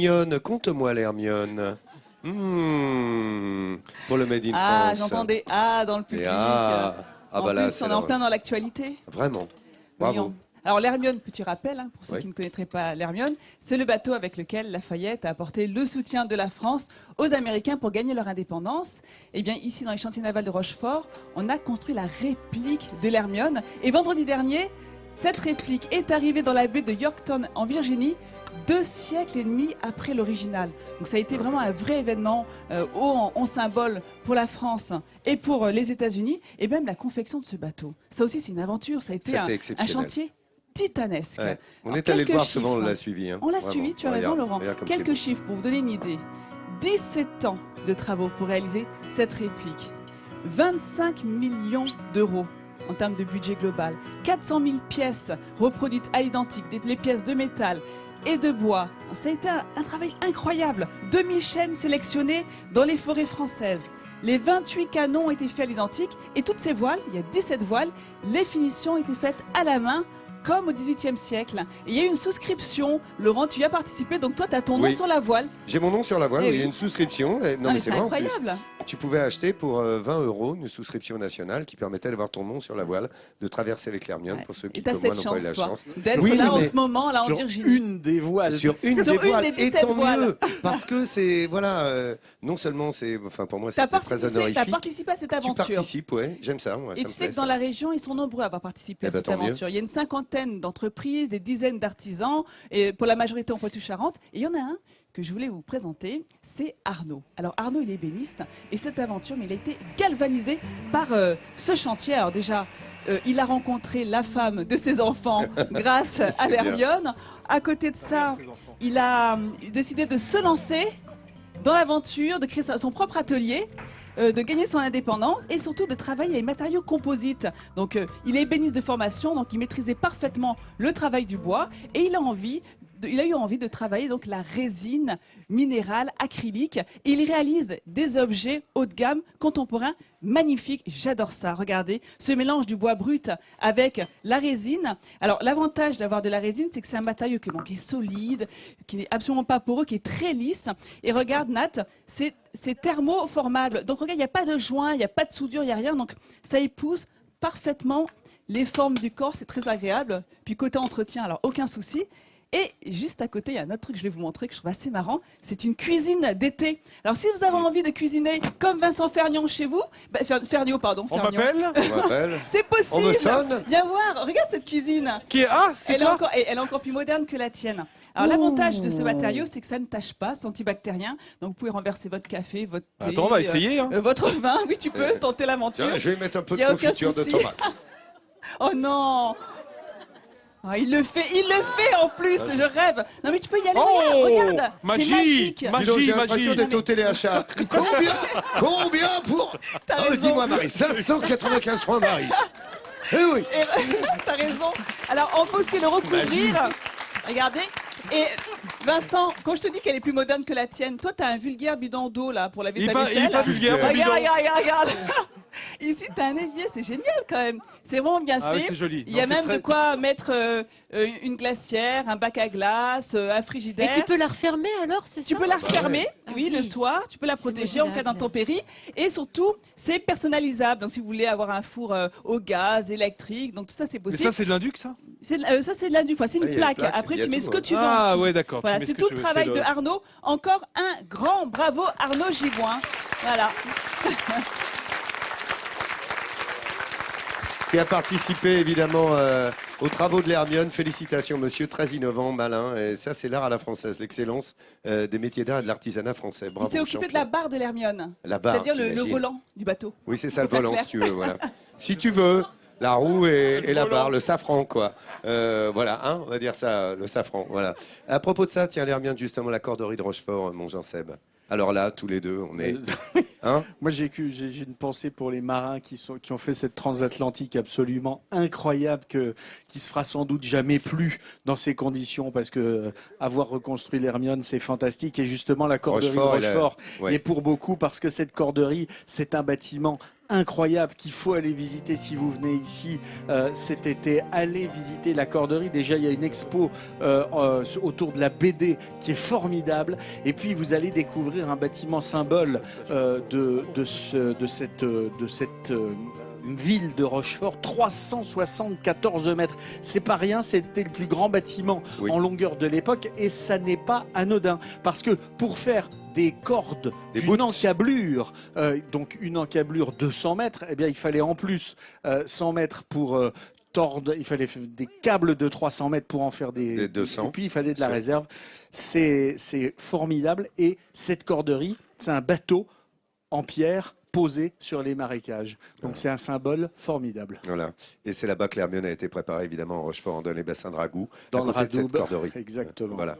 Hermione, conte-moi l'Hermione. Pour le Made in Ah, France. j'entendais dans le public. En Bah là, plus, on est en plein dans l'actualité. Vraiment. Bravo. Voyons. Alors l'Hermione, petit rappel, pour ceux Oui. qui ne connaîtraient pas l'Hermione, c'est le bateau avec lequel Lafayette a apporté le soutien de la France aux Américains pour gagner leur indépendance. Et bien ici, dans les chantiers navals de Rochefort, on a construit la réplique de l'Hermione. Et vendredi dernier, cette réplique est arrivée dans la baie de Yorktown en Virginie, 2 siècles et demi après l'original. Donc ça a été vraiment un vrai événement haut en symbole pour la France et pour les États-Unis, et même la confection de ce bateau. Ça aussi, c'est une aventure. Ça a été un chantier titanesque. Ouais. On Alors, est allé le voir quelques souvent, on chiffres. l'a suivi. On l'a suivi, tu as raison, Laurent. Regarde comme Quelques c'est chiffres pour vous donner une idée. 17 ans de travaux pour réaliser cette réplique. 25 millions d'euros en termes de budget global. 400 000 pièces reproduites à l'identique, les pièces de métal et de bois. Ça a été un travail incroyable. 2000 chaînes sélectionnées dans les forêts françaises. Les 28 canons ont été faits à l'identique et toutes ces voiles, il y a 17 voiles, les finitions ont été faites à la main comme au XVIIIe siècle. Et il y a eu une souscription. Laurent, tu y as participé, donc toi, tu as ton nom sur la voile. J'ai mon nom sur la voile, Eh il y a oui. une souscription. Non, mais c'est c'est vrai, en plus. incroyable. Tu pouvais acheter pour 20 € une souscription nationale qui permettait d'avoir ton nom sur la voile, de traverser avec l'Hermione pour ceux qui, Et tu as comme moi, cette n'ont pas eu la chance, toi, chance. d'être Oui, là en mais ce moment, là en Sur Virginie. une des voiles. Sur une Sur des une voiles, des et 17 tant voiles. mieux, parce que c'est, voilà, non seulement c'est, enfin pour moi Tu as c'était très participé, honorifique. participé à cette Tu aventure. participes, ouais, j'aime ça, moi, Et ça tu me sais plaît, que dans ça. la région, ils sont nombreux à avoir participé Eh à ben, cette tant mieux. aventure. Il y a une cinquantaine d'entreprises, des dizaines d'artisans, et pour la majorité en Poitou-Charentes. Et il y en a un que je voulais vous présenter, c'est Arnaud. Alors Arnaud, il est ébéniste, et cette aventure, mais il a été galvanisé par ce chantier. Alors déjà, il a rencontré la femme de ses enfants grâce à l'Hermione. À côté de ça, il a décidé de se lancer dans l'aventure, de créer son propre atelier, de gagner son indépendance et surtout de travailler avec les matériaux composites. Donc il est ébéniste de formation, donc il maîtrisait parfaitement le travail du bois et il a eu envie de travailler donc la résine minérale acrylique et il réalise des objets haut de gamme contemporains magnifiques. J'adore ça. Regardez ce mélange du bois brut avec la résine. Alors l'avantage d'avoir de la résine, c'est que c'est un matériau qui est solide, qui n'est absolument pas poreux, qui est très lisse. Et regarde Nat, c'est thermoformable. Donc regarde, il n'y a pas de joint, il n'y a pas de soudure, il n'y a rien. Donc ça épouse parfaitement les formes du corps, c'est très agréable. Puis côté entretien, alors aucun souci. Et juste à côté, il y a un autre truc que je vais vous montrer que je trouve assez marrant. C'est une cuisine d'été. Alors, si vous avez envie de cuisiner comme Vincent Fernion chez vous, Fernion, pardon. On Fernion. m'appelle On m'appelle. C'est possible. On me sonne. Viens voir. Regarde cette cuisine. Qui est c'est Elle est, toi elle est encore plus moderne que la tienne. Alors, l'avantage de ce matériau, c'est que ça ne tâche pas, c'est antibactérien. Donc, vous pouvez renverser votre café, votre thé. Attends, on va essayer. Votre vin. Oui, tu peux tenter l'aventure. Tiens, je vais mettre un peu Il de y a aucun confiture de souci. tomate. Oh non. Ah, il le fait en plus, je rêve. Non mais tu peux y aller, Oh, regarde, magie, c'est magique. magie. Dis donc, j'ai l'impression d'être au téléachat. Combien pour... T'as Oh, raison. dis-moi Marie, 595 francs Marie. Eh oui. Et t'as raison. Alors on peut aussi le recouvrir. Regardez. Et Vincent, quand je te dis qu'elle est plus moderne que la tienne, toi t'as un vulgaire bidon d'eau là pour laver Il est ta pas, vaisselle. il est pas vulgaire, mon bidon. Regarde. Ici t'as un évier, c'est génial quand même. C'est vraiment bien Ah fait. oui, c'est joli. Il y a Non, c'est même très- de quoi mettre une glacière, un bac à glace, un frigidaire. Et tu peux la refermer alors, c'est ça? Tu peux la refermer, Ah oui, oui. le soir. Tu peux la protéger en cas modulable. d'intempérie. Et surtout, c'est personnalisable. Donc, si vous voulez avoir un four au gaz, électrique, donc tout ça, c'est Mais possible. ça, c'est de l'induc, ça Ça, c'est de la enfin, c'est Oui, une il y a une plaque. plaque, Après, il y a tu mets tout, ce que hein. tu veux. en Ah dessous. ouais, d'accord. Voilà, Tu mets c'est ce que tout tu le veux, travail c'est de le- Arnaud. Encore un grand bravo, Arnaud Giboin. Voilà. Qui a participé évidemment aux travaux de l'Hermione. Félicitations monsieur, très innovant, malin. Et ça c'est l'art à la française, l'excellence des métiers d'art et de l'artisanat français. Bravo, Il s'est occupé de champion. la barre de l'Hermione. La barre, C'est-à-dire le t'imagines. volant du bateau. Oui, c'est ça le Faut faire volant clair. si tu veux, voilà. Si tu veux, la roue et la barre, le safran quoi. Voilà, hein, on va dire ça, le safran, voilà. À propos de ça, tiens l'Hermione justement, la corderie de Rochefort, mon Jean-Seb. Alors là, tous les deux, on est... Hein? Moi, j'ai une pensée pour les marins qui ont fait cette transatlantique absolument incroyable qui se fera sans doute jamais plus dans ces conditions parce que avoir reconstruit l'Hermione, c'est fantastique. Et justement, la corderie de Rochefort, Rochefort ouais. est pour beaucoup parce que cette corderie, c'est un bâtiment incroyable qu'il faut aller visiter si vous venez ici cet été. Allez visiter la Corderie. Déjà, il y a une expo autour de la BD qui est formidable. Et puis, vous allez découvrir un bâtiment symbole de cette ville de Rochefort, 374 mètres. C'est pas rien, c'était le plus grand bâtiment en longueur de l'époque et ça n'est pas anodin. Parce que pour faire des cordes d'une encablure, donc une encablure de 100 mètres, eh bien il fallait en plus 100 mètres pour tordre, il fallait des câbles de 300 mètres pour en faire des 200. Et puis il fallait de la réserve. C'est formidable et cette corderie, c'est un bateau en pierre posé sur les marécages. Donc c'est un symbole formidable. Voilà. Et c'est là-bas que l'Hermione a été préparée, évidemment, en Rochefort, dans les bassins de ragoût, Dans à côté le de cette Radoub, corderie. exactement. Voilà.